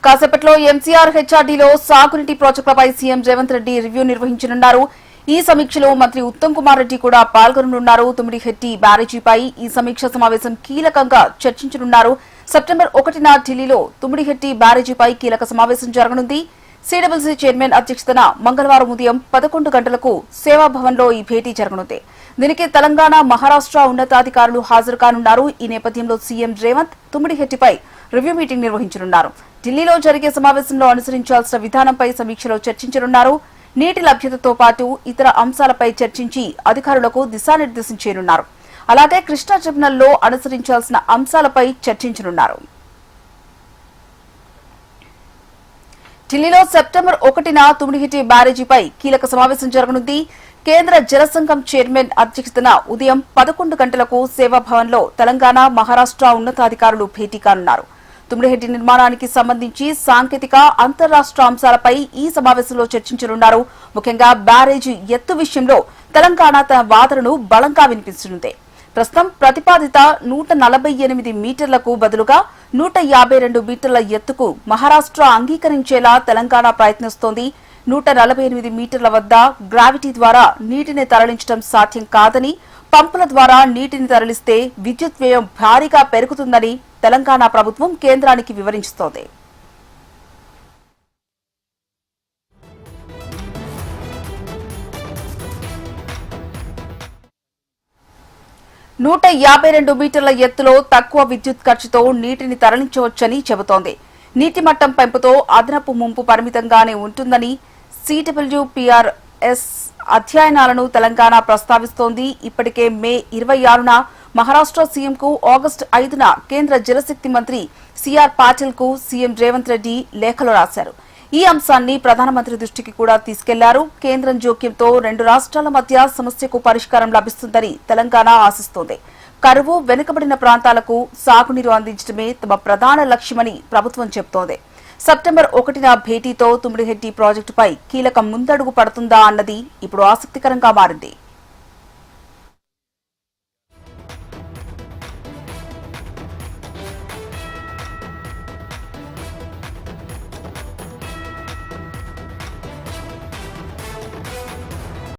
కాసేపట్లో ఎంసీఆర్ హెచ్ఆర్డీలో సాగునీటి ప్రాజెక్టులపై సీఎం రేవంత్ రెడ్డి రివ్యూ నిర్వహించనున్నారు. ఈ సమీక్షలో మంత్రి ఉత్తమ్ కుమార్ రెడ్డి కూడా పాల్గొననున్నారు. తుమ్మిడిహెట్టి బ్యారేజీపై ఈ సమీక్ష సమావేశం కీలకంగా చర్చించనున్నారు. సెప్టెంబర్ 1న ఢిల్లీలో తుమ్మిడిహెట్టి బ్యారేజీపై కీలక సమావేశం జరగనుంది. సిడబ్ల్యూసీ చైర్మన్ అధ్యక్షతన మంగళవారం ఉదయం 11 గంటలకు సేవాభవన్లో ఈ భేటీ జరగనుంది. దీనికి తెలంగాణ, మహారాష్ట్ర ఉన్నతాధికారులు హాజరు కానున్నారు. ఈ నేపథ్యంలో సీఎం రేవంత్ తుమ్మిడిహెట్టిపై రివ్యూ మీటింగ్ నిర్వహించనున్నారు. ఢిల్లీలో జరిగే సమావేశంలో అనుసరించాల్సిన విధానంపై సమీక్షలో చర్చించనున్నారు. నీటి లభ్యతతో పాటు ఇతర అంశాలపై చర్చించి అధికారులకు దిశానిర్దేశం చేయనున్నారు. అలాగే కృష్ణా ట్రిబ్యునల్లో అనుసరించాల్సిన అంశాలపై చర్చించనున్నారు. ఢిల్లీలో సెప్టెంబర్ 1న తుమ్మిడిహెట్టి బ్యారేజీపై కీలక సమావేశం జరగనుంది. కేంద్ర జలసంఘం చైర్మన్ అధ్యక్షతన ఉదయం 11 గంటలకు సేవాభవన్లో తెలంగాణ, మహారాష్ట్ర ఉన్నతాధికారులు భేటీ కానున్నారు. తుమ్మిడిహెట్టి నిర్మాణానికి సంబంధించి సాంకేతిక, అంతర్రాష్ట్ర అంశాలపై ఈ సమావేశంలో చర్చించనున్నారు. ముఖ్యంగా బ్యారేజీ ఎత్తు విషయంలో తెలంగాణ తన వాదనను బలంగా వినిపించనుంది. ప్రస్తుతం ప్రతిపాదిత 148 మీటర్లకు బదులుగా 152 మీటర్ల ఎత్తుకు మహారాష్ట్ర అంగీకరించేలా తెలంగాణ ప్రయత్నిస్తోంది. 148 మీటర్ల వద్ద గ్రావిటీ ద్వారా నీటిని తరలించడం సాధ్యం కాదని, పంపుల ద్వారా నీటిని తరలిస్తే విద్యుత్ వ్యయం భారీగా పెరుగుతుందని తెలంగాణ ప్రభుత్వం కేంద్రానికి వివరింస్తోంది. నూట 52 మీటర్ల ఎత్తులో తక్కువ విద్యుత్ ఖర్చుతో నీటిని తరలించవచ్చని చెబుతోంది. నీటి మట్టం పెంపుతో అదనపు ముంపు పరిమితంగానే ఉంటుందని CWPRS అధ్యయనాలను తెలంగాణ ప్రస్తావిస్తోంది. ఇప్పటికే మే 26న మహారాష్ట్ర సీఎంకు, ఆగస్టు 5న కేంద్ర జలశక్తి మంత్రి సిఆర్ పాటిల్ కు సీఎం రేవంత్ రెడ్డి లేఖలు రాశారు. ఈ అంశాన్ని ప్రధానమంత్రి దృష్టికి కూడా తీసుకెళ్లారు. కేంద్రం జోక్యంతో 2 రాష్ట్రాల మధ్య సమస్యకు పరిష్కారం లభిస్తుందని తెలంగాణ ఆశిస్తోంది. కరువు, వెనుకబడిన ప్రాంతాలకు సాగునీరు అందించడమే తమ ప్రధాన లక్ష్యమని ప్రభుత్వం చెబుతోంది. సెప్టెంబర్ 1న భేటీతో తుమ్మిడిహెట్టి ప్రాజెక్టుపై కీలక ముందడుగు పడుతుందా అన్నది ఇప్పుడు ఆసక్తికరంగా మారింది.